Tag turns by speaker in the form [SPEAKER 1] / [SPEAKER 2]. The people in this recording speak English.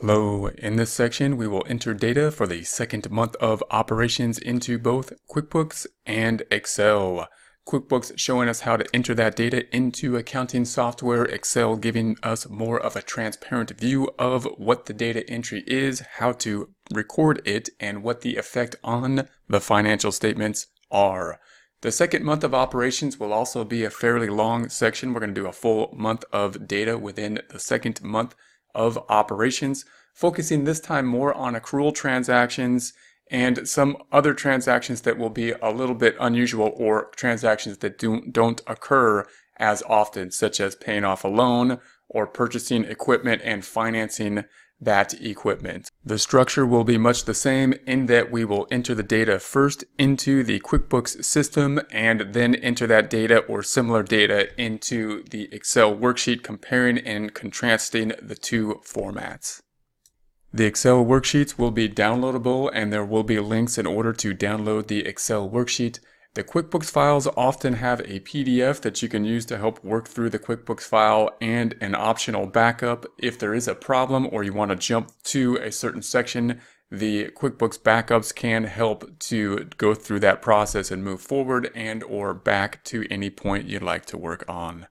[SPEAKER 1] Hello, in this section we will enter data for the second month of operations into both QuickBooks and Excel. QuickBooks showing us how to enter that data into accounting software, Excel giving us more of a transparent view of what the data entry is, how to record it, and what the effect on the financial statements are. The second month of operations will also be a fairly long section. We're going to do a full month of data within the second month of operations, focusing this time more on accrual transactions and some other transactions that will be a little bit unusual, or transactions that don't occur as often, such as paying off a loan or purchasing equipment and financing that equipment. The structure will be much the same in that we will enter the data first into the QuickBooks system and then enter that data or similar data into the Excel worksheet, comparing and contrasting the two formats. The Excel worksheets will be downloadable, and there will be links in order to download the Excel worksheet. The QuickBooks files often have a PDF that you can use to help work through the QuickBooks file, and an optional backup. If there is a problem or you want to jump to a certain section, the QuickBooks backups can help to go through that process and move forward and or back to any point you'd like to work on.